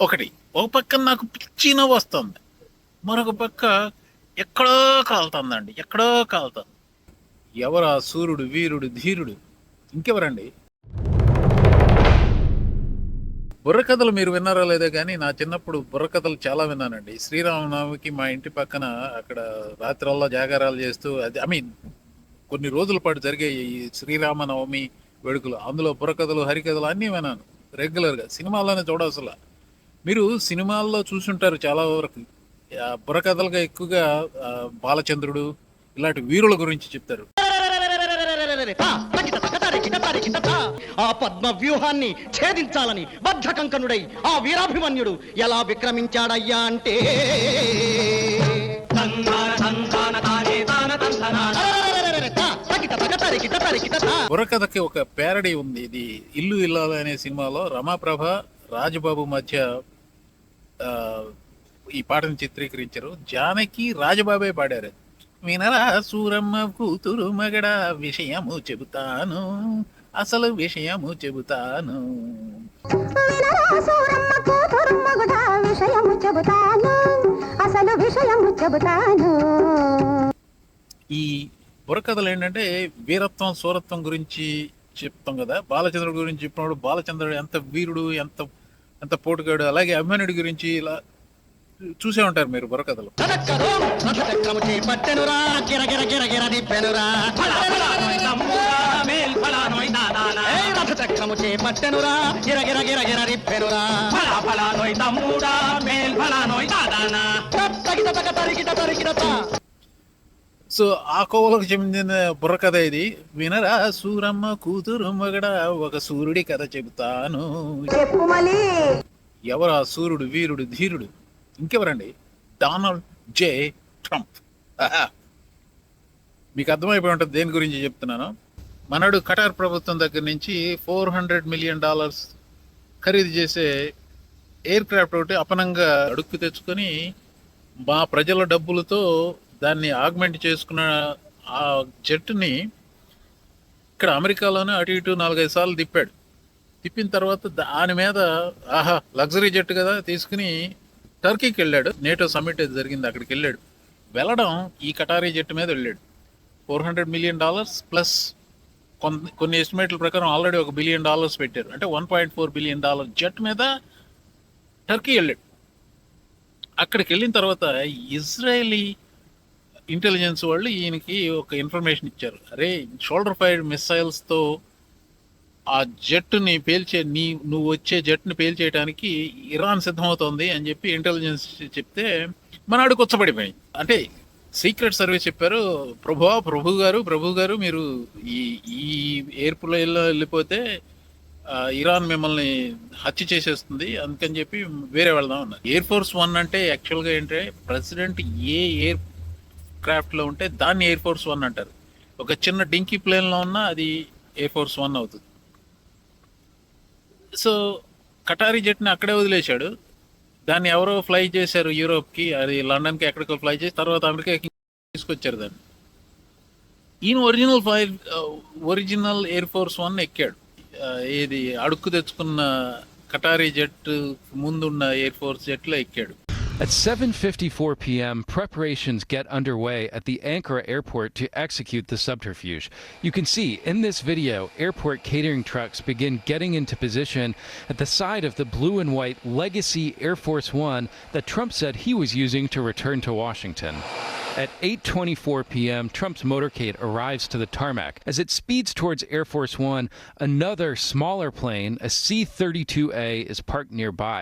ఒకటి ఒక పక్కన నాకు పిచ్చి నవ్వు వస్తుంది, మరొక పక్క ఎక్కడో కాలుతుందండి, ఎక్కడో కాలుతుంది. ఎవరా సూర్యుడు, వీరుడు, ధీరుడు? ఇంకెవరండి? బుర్రకథలు మీరు విన్నారో లేదో కానీ నా చిన్నప్పుడు బుర్రకథలు చాలా విన్నానండి. శ్రీరామనవమికి మా ఇంటి పక్కన అక్కడ రాత్రల్లా జాగారాలు చేస్తూ, అది కొన్ని రోజుల పాటు జరిగే ఈ శ్రీరామనవమి వేడుకలు, అందులో బుర్రకథలు, హరికథలు అన్నీ విన్నాను రెగ్యులర్గా. సినిమాల్లోనే చూడవసలా. మీరు సినిమాల్లో చూసుంటారు చాలా వరకు. బుర్రకథలుగా ఎక్కువగా బాలచంద్రుడు ఇలాంటి వీరుల గురించి చెప్తారు. ఆ పద్మ వ్యూహాన్ని ఛేదించాలని బద్ధకంకనుడై ఆ వీరాభిమన్యుడు ఎలా విక్రమించాడయ్యా అంటే, బుర్రకథకి ఒక ప్యారడీ ఉంది. ఇది ఇల్లు ఇల్లాలు అనే సినిమాలో రమాప్రభ, రాజబాబు మధ్య ఈ పాటను చిత్రీకరించారు. జానకి, రాజబాబే పాడారు. వినరా సూరమ్మ కూతురు మగడ, విషయము చెబుతాను, అసలు విషయము చెబుతాను. ఈ బుర్రకథలు ఏంటంటే వీరత్వం, సూరత్వం గురించి చెప్తాం కదా. బాలచంద్రుడి గురించి చెప్పినప్పుడు బాలచంద్రుడు ఎంత వీరుడు, ఎంత ఎంత పోటుగాడు. అలాగే అభిమన్యుడి గురించి ఇలా చూసే ఉంటారు మీరు బుర్రకథలు. సో ఆ కోవలకు చెందిన బుర్రకథ ఇది. వినరా సూరమ్మ కూతురు మగడ, ఒక సూర్యుడి కథ చెబుతాను. ఎవరా సూర్యుడు, వీరుడు, ధీరుడు? ఇంకెవరండి? డొనాల్డ్ జే ట్రంప్. మీకు అర్థమైపోయి ఉంటుంది దేని గురించి చెప్తున్నాను. మనడు ఖటార్ ప్రభుత్వం దగ్గర నుంచి $400 మిలియన్ ఖరీదు చేసే ఎయిర్ క్రాఫ్ట్ ఒకటి అపనంగా అడుక్కు తెచ్చుకొని మా ప్రజల డబ్బులతో దాన్ని ఆగ్మెంట్ చేసుకున్న ఆ జట్టుని ఇక్కడ అమెరికాలోనే అటు ఇటు 4-5 సార్లు తిప్పాడు. తిప్పిన తర్వాత దాని మీద లగ్జరీ జట్టు కదా తీసుకుని టర్కీకి వెళ్ళాడు. నేటో సమ్మిట్ జరిగింది, అక్కడికి వెళ్ళాడు. వెళ్ళడం ఈ కటారీ జట్టు మీద వెళ్ళాడు. $400 మిలియన్ ప్లస్ కొన్ని ఎస్టిమేట్ల ప్రకారం ఆల్రెడీ $1 బిలియన్ పెట్టారు. అంటే $1.4 బిలియన్ జట్ మీద టర్కీ వెళ్ళాడు. అక్కడికి వెళ్ళిన తర్వాత ఇజ్రాయేలీ ఇంటెలిజెన్స్ వాళ్ళు ఈయనకి ఒక ఇన్ఫర్మేషన్ ఇచ్చారు. అరే, షోల్డర్ ఫైర్డ్ మిసైల్స్తో ఆ జట్టుని నువ్వు వచ్చే జట్టుని పేల్చేయడానికి ఇరాన్ సిద్ధమవుతోంది అని చెప్పి ఇంటెలిజెన్స్ చెప్తే మనాడు కొచ్చబడిపోయి. అంటే సీక్రెట్ సర్వీస్ చెప్పారు, ప్రభు గారు మీరు ఈ ఎయిర్ప్లేన్లో వెళ్ళిపోతే ఇరాన్ మిమ్మల్ని హత్య చేసేస్తుంది, అందుకని చెప్పి వేరే వెళ్దాం అన్నారు. ఎయిర్ ఫోర్స్ 1 అంటే యాక్చువల్గా ఏంటంటే ప్రెసిడెంట్ ఏ ఎయిర్ క్రాఫ్ట్లో ఉంటే దాన్ని ఎయిర్ ఫోర్స్ 1 అంటారు. ఒక చిన్న డింకీ ప్లేన్లో ఉన్నా అది ఎయిర్ ఫోర్స్ 1 అవుతుంది. సో కటారీ జట్ని అక్కడే వదిలేశాడు. దాన్ని ఎవరో ఫ్లై చేశారు యూరోప్కి, అది లండన్కి ఎక్కడికో ఫ్లై చేసి తర్వాత అమెరికాకి తీసుకొచ్చారు దాన్ని. ఈయన ఒరిజినల్ ఎయిర్ ఫోర్స్ 1 ఎక్కాడు. ఏది అడుక్కు తెచ్చుకున్న కటారీ జట్టు ముందున్న ఎయిర్ ఫోర్స్ జట్లో ఎక్కాడు. At 7:54 p.m., preparations get underway at the Ankara airport to execute the subterfuge. You can see in this video, airport catering trucks begin getting into position at the side of the blue and white legacy Air Force One that Trump said he was using to return to Washington. At 8:24 p.m., Trump's motorcade arrives to the tarmac. As it speeds towards Air Force One, another smaller plane, a C-32A, is parked nearby.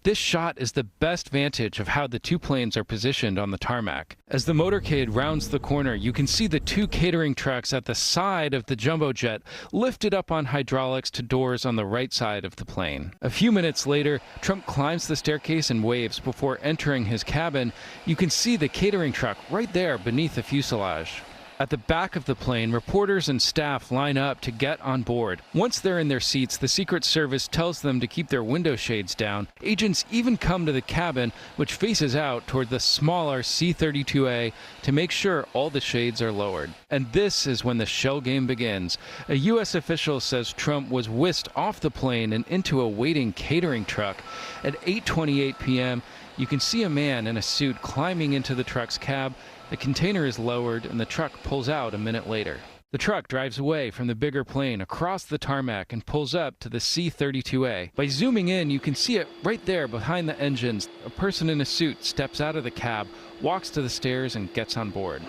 This shot is the best vantage of how the two planes are positioned on the tarmac. As the motorcade rounds the corner, you can see the two catering trucks at the side of the jumbo jet lifted up on hydraulics to doors on the right side of the plane. A few minutes later, Trump climbs the staircase and waves before entering his cabin. You can see the catering truck right there beneath the fuselage. At the back of the plane, reporters and staff line up to get on board. Once they're in their seats, the Secret Service tells them to keep their window shades down. Agents even come to the cabin, which faces out toward the smaller C-32A, to make sure all the shades are lowered. And this is when the shell game begins. A U.S. official says Trump was whisked off the plane and into a waiting catering truck. At 8:28 p.m., you can see a man in a suit climbing into the truck's cab. The container is lowered and the truck pulls out a minute later. The truck drives away from the bigger plane across the tarmac and pulls up to the C-32A. By zooming in, you can see it right there behind the engines. A person in a suit steps out of the cab, walks to the stairs, and gets on board.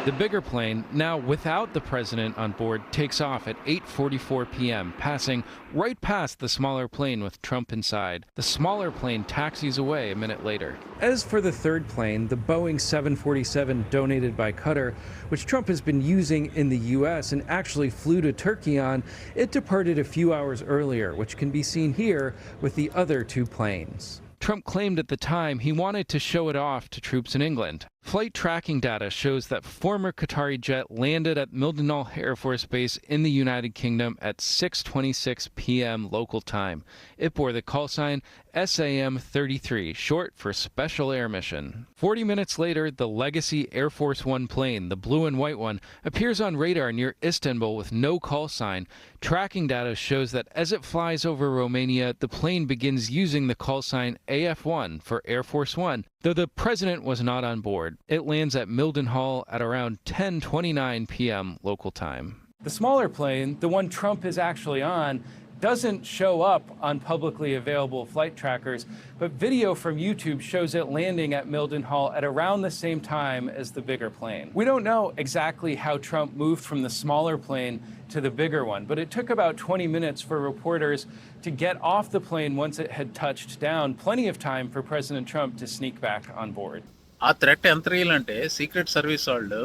The bigger plane, now without the president on board, takes off at 8:44 p.m., passing right past the smaller plane with Trump inside. The smaller plane taxis away a minute later. As for the third plane, the Boeing 747 donated by Qatar, which Trump has been using in the U.S. and actually flew to Turkey on, it departed a few hours earlier, which can be seen here with the other two planes. Trump claimed at the time he wanted to show it off to troops in England. Flight tracking data shows that former Qatari jet landed at Mildenhall Air Force Base in the United Kingdom at 6:26 p.m. local time. It bore the call sign SAM-33, short for Special Air Mission. 40 minutes later, the Legacy Air Force One plane, the blue and white one, appears on radar near Istanbul with no call sign. Tracking data shows that as it flies over Romania, the plane begins using the call sign AF-1 for Air Force One, though the president was not on board. It lands at Mildenhall at around 10:29 p.m. local time. The smaller plane, the one Trump is actually on, doesn't show up on publicly available flight trackers, but video from YouTube shows it landing at Mildenhall at around the same time as the bigger plane. We don't know exactly how Trump moved from the smaller plane to the bigger one, but it took about 20 minutes for reporters to get off the plane once it had touched down, plenty of time for President Trump to sneak back on board. ఆ threat ఎంత real అంటే secret service వాళ్ళు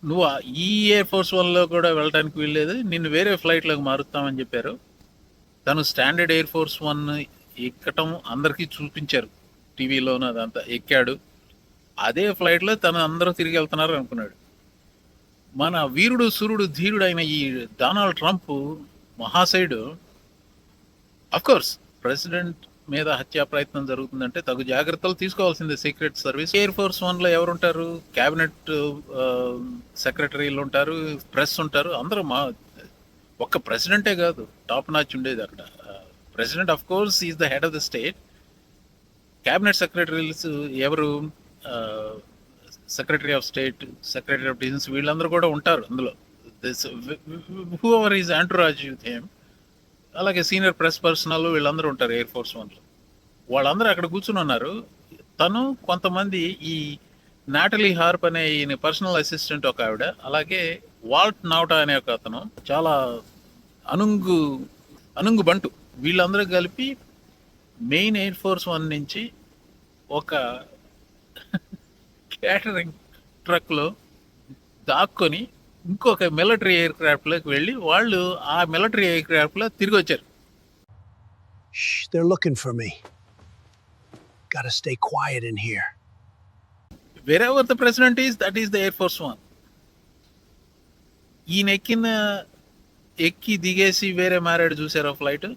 నువ్వు ఈ air force వన్లో కూడా వెళ్ళడానికి వీల్లేదు, నిన్ను వేరే ఫ్లైట్లోకి మారుస్తామని చెప్పారు. తను స్టాండర్డ్ ఎయిర్ ఫోర్స్ వన్ ఎక్కటం అందరికీ చూపించారు, టీవీలోనూ అదంతా ఎక్కాడు. అదే ఫ్లైట్లో తను అందరూ తిరిగి వెళ్తున్నారు అనుకున్నాడు. మన వీరుడు సూర్యుడు ధీరుడు అయిన ఈ డొనాల్డ్ ట్రంప్ మహాశయుడు, అఫ్కోర్స్ ప్రెసిడెంట్ మీద హత్యా ప్రయత్నం జరుగుతుందంటే తగు జాగ్రత్తలు తీసుకోవాల్సిందే సీక్రెట్ సర్వీస్. ఎయిర్ ఫోర్స్ వన్లో ఎవరుంటారు? క్యాబినెట్ సెక్రటరీలు ఉంటారు, ప్రెస్ ఉంటారు, అందరూ ఒక్క ప్రెసిడెంటే కాదు, టాప్ నాచ్ ఉండేది అక్కడ. President of course is the head of the state. Cabinet secretaries ఎవరు? Secretary of state, secretary of defence, వీళ్ళందరూ కూడా ఉంటారు అందులో. Whoever is entourage with him. అలాగే సీనియర్ ప్రెస్ పర్సనల్ వీళ్ళందరూ ఉంటారు ఎయిర్ ఫోర్స్ వన్లో. వాళ్ళందరూ అక్కడ కూర్చుని ఉన్నారు. తను కొంతమంది, ఈ నాటలీ హార్ప్ అనే ఈయన పర్సనల్ అసిస్టెంట్ ఒక ఆవిడ, అలాగే వాల్ట్ నౌటా అనే ఒక అతను, చాలా అనుంగు బంటు, వీళ్ళందరూ కలిపి మెయిన్ ఎయిర్ ఫోర్స్ వన్ నుంచి ఒక క్యాటరింగ్ ట్రక్లో దాక్కొని ఇంకొక మిలిటరీ ఎయిర్ క్రాఫ్ట్లోకి వెళ్ళి వాళ్ళు ఆ మిలిటరీ ఎయిర్ క్రాఫ్ట్లో తిరిగి వచ్చారు. They're looking for me. Gotta stay quiet in here. Wherever the president is, that is the Air Force One. ఈయన ఎక్కి దిగేసి వేరే మారాడు చూసారా ఫ్లైట్,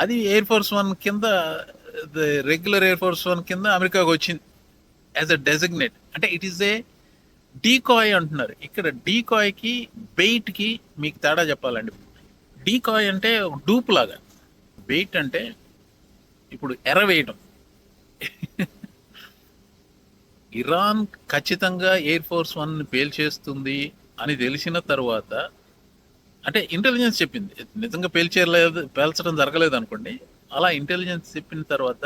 అది ఎయిర్ ఫోర్స్ వన్ కింద, రెగ్యులర్ ఎయిర్ ఫోర్స్ వన్ కింద అమెరికాకు వచ్చింది యాజ్ అ డెసిగ్నేట్. అంటే ఇట్ ఈస్ ఏ డీకాయ్ అంటున్నారు. ఇక్కడ డీకాయ్కి బెయిట్కి మీకు తేడా చెప్పాలండి. డీకాయ్ అంటే ఒక డూప్ లాగా, బెయిట్ అంటే ఇప్పుడు ఎరవేయటం. ఇరాన్ ఖచ్చితంగా ఎయిర్ ఫోర్స్ వన్ పేల్చేస్తుంది అని తెలిసిన తర్వాత, అంటే ఇంటెలిజెన్స్ చెప్పింది, నిజంగా పేల్చడం జరగలేదు అనుకోండి, అలా ఇంటెలిజెన్స్ చెప్పిన తర్వాత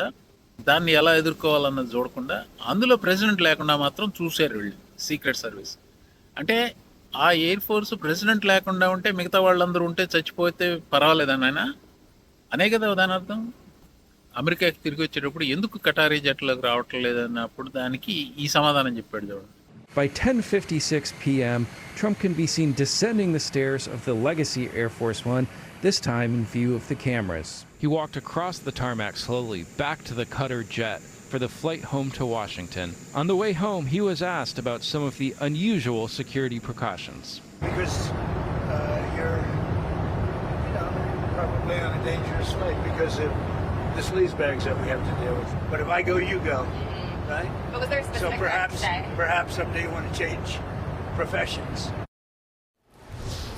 దాన్ని ఎలా ఎదుర్కోవాలన్నది చూడకుండా అందులో ప్రెసిడెంట్ లేకుండా మాత్రం చూశారు వీళ్ళు సీక్రెట్ సర్వీస్. అంటే ఆ ఎయిర్ ఫోర్స్ ప్రెసిడెంట్ లేకుండా ఉంటే మిగతా వాళ్ళందరూ ఉంటే చచ్చిపోతే పర్వాలేదని ఆయన అనే కదా దాని అర్థం. అమెరికాకి తిరిగి వచ్చేటప్పుడు ఎందుకు కటారీ జట్లోకి రావటం లేదన్నప్పుడు దానికి ఈ సమాధానం చెప్పాడు చూడండి. By 10:56 p.m., Trump can be seen descending the stairs of the Legacy Air Force One, this time in view of the cameras. He walked across the tarmac slowly, back to the Qatar jet. for the flight home to Washington. On the way home, he was asked about some of the unusual security precautions. Because you're, probably on a dangerous flight because of the sleaze bags that we have to deal with. But if I go, you go, right? But was there a specific perhaps someday you want to change professions.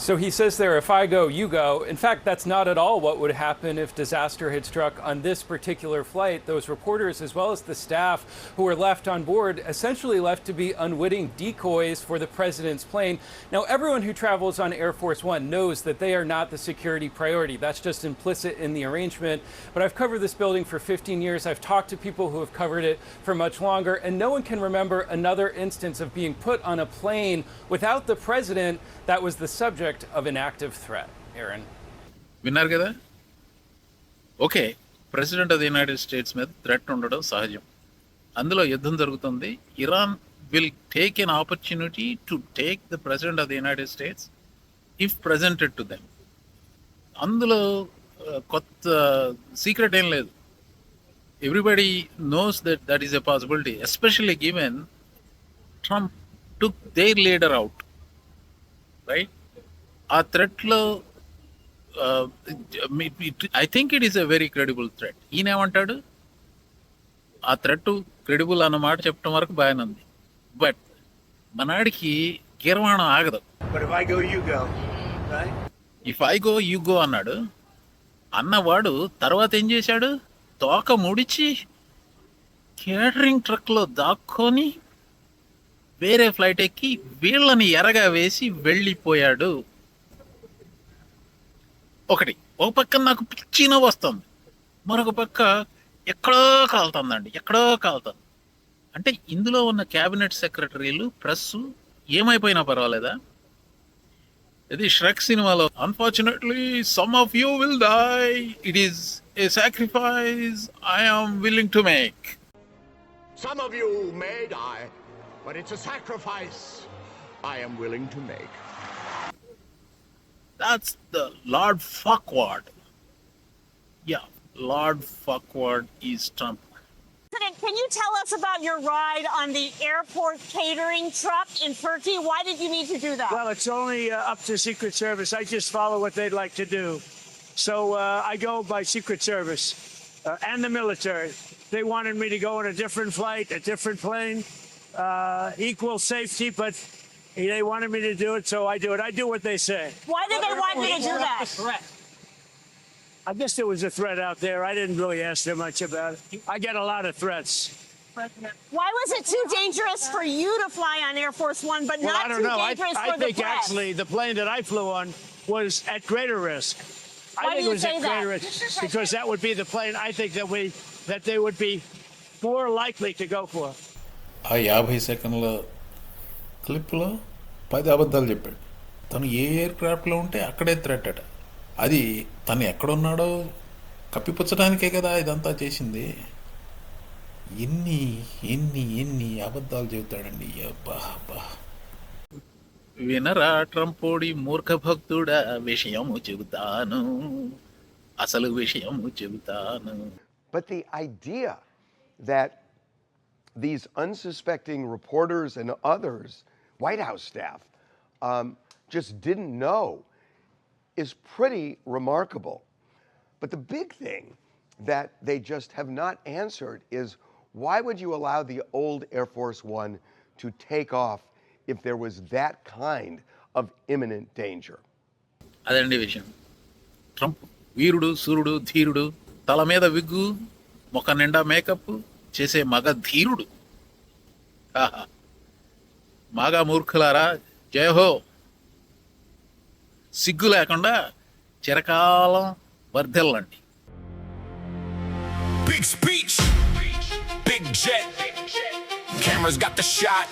So he says there, if I go, you go. In fact, that's not at all what would happen if disaster had struck on this particular flight. Those reporters, as well as the staff who were left on board, essentially left to be unwitting decoys for the president's plane. Now, everyone who travels on Air Force One knows that they are not the security priority. That's just implicit in the arrangement. But I've covered this building for 15 years. I've talked to people who have covered it for much longer, and no one can remember another instance of being put on a plane without the president that was the subject of an active threat. Aaron. విన్నారు కదా? Okay, president of the United States మీద threat ఉండడం సహజం. అందులో యుద్ధం జరుగుతుంది. Iran will take an opportunity to take the president of the United States if presented to them. అందులో కొత్త సీక్రెట్ ఏం లేదు. Everybody knows that is a possibility, especially given Trump took their leader out, right? ఆ థ్రెట్లో I think it is a very credible threat. ఈయన ఏమంటాడు, ఆ threat credible అన్న మాట చెప్పడం వరకు బాగానే ఉంది, బట్ మనాడికి గిర్వాణం ఆగదు. If I go you go అన్నాడు. అన్నవాడు తర్వాత ఏం చేశాడు, తోక ముడిచి కేటరింగ్ ట్రక్లో దాక్కొని వేరే ఫ్లైట్ ఎక్కి వీళ్ళని ఎరగా వేసి వెళ్ళిపోయాడు. ఒకటి, ఒక పక్క నాకు పిచ్చిన వస్తుంది, మరొక పక్క ఎక్కడో కాలుతుందండి, ఎక్కడో కాలుతుంది. అంటే ఇందులో ఉన్న క్యాబినెట్ సెక్రటరీలు, ప్రెస్ ఏమైపోయినా పర్వాలేదా? ఇది ష్రెక్ సినిమాలో, unfortunately some of you will die, it is a sacrifice I am willing to make. Some of you may die, but it's a sacrifice I am willing to make. That's the Lord Farquaad. Yeah, Lord Farquaad is Trump. President, can you tell us about your ride on the airport catering truck in Turkey? Why did you need to do that? Well, it's only up to Secret Service. I just follow what they'd like to do. So I go by Secret Service and the military. They wanted me to go on a different flight, a different plane, equal safety, but they wanted me to do it, so I do it. I do what they say. Why did they want you to do that? I guess there was a threat out there. I didn't really ask them much about it. I get a lot of threats. Why was it too dangerous for you to fly on Air Force One, but Well, not I don't too know. dangerous I for the think press? actually the plane that I flew on was at greater risk. Why I think do it you was say at greater that? risk because that would be the plane I think that they would be more likely to go for. ఆ 50 సెకండ్ల క్లిప్లో 10 అబద్ధాలు చెప్పాడు. తను ఏ air క్రాఫ్ట్లో ఉంటే అక్కడే threat అట. అది తను ఎక్కడున్నాడో కప్పిపుచ్చడానికే కదా ఇదంతా చేసింది. ఎన్ని ఎన్ని ఎన్ని అబద్ధాలు చెబుతాడండి. అబ్బా అబ్బా. వినరా ట్రంపోడి మూర్ఖ భక్తుడా, విషయము చెబుతాను, అసలు విషయము చెబుతాను. But the idea that these unsuspecting reporters and others, White House staff, just didn't know is pretty remarkable. But the big thing that they just have not answered is, why would you allow the old Air Force One to take off if there was that kind of imminent danger? అదండి విషయం. Trump వీరుడు, సూర్యుడు, ధీరుడు, తల మీద wig, ముఖ నిండా makeup చేసే మగ ధీరుడు. ఆహా, మాగా మూర్ఖులారా జయహో. సిగ్గు లేకుండా చిరకాలం వర్ధిల్లండి. Big speech, big jet, cameras got the shot.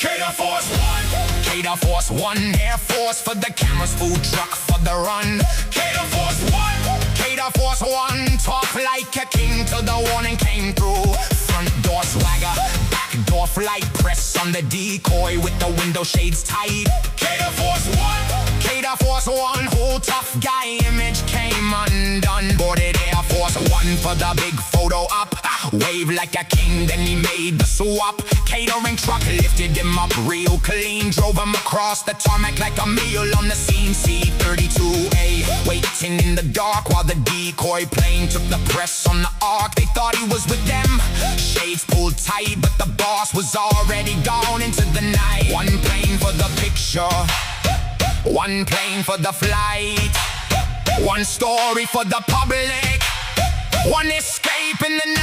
Cater Force One, Cater Force One, Air Force for the cameras, food truck for the run. Cater Force One, Cater Force One, talk like a king till the warning came through. Front door swagger, back door flight, press on the decoy with the window shades tight. Cater Force One, Cater Force One, whole tough guy image came undone. Boarded Air Force One. One for the big photo op. Wave like a king, then he made the swap. Catering truck lifted him up real clean. Drove him across the tarmac like a meal on the scene. C-32A, waiting in the dark while the decoy plane took the press on the arc. They thought he was with them. Shades pulled tight, but the boss was already gone into the night. One plane for the picture, one plane for the flight, one story for the public, one escape in the night.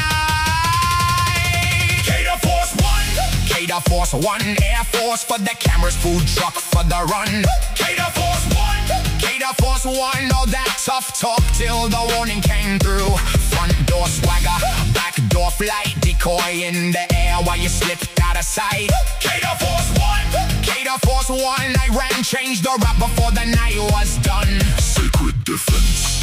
Cater Force One, Cater Force One, Air Force for the cameras, food truck for the run. Cater Force One, Cater Force One, all that tough talk till the warning came through. Front door swagger, back door flight, decoy in the air while you slipped out of sight. Cater Force One, Cater Force One, I ran, changed the rap before the night was done. Secret defense.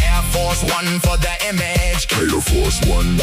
Air Force One for the image. Cater Force One.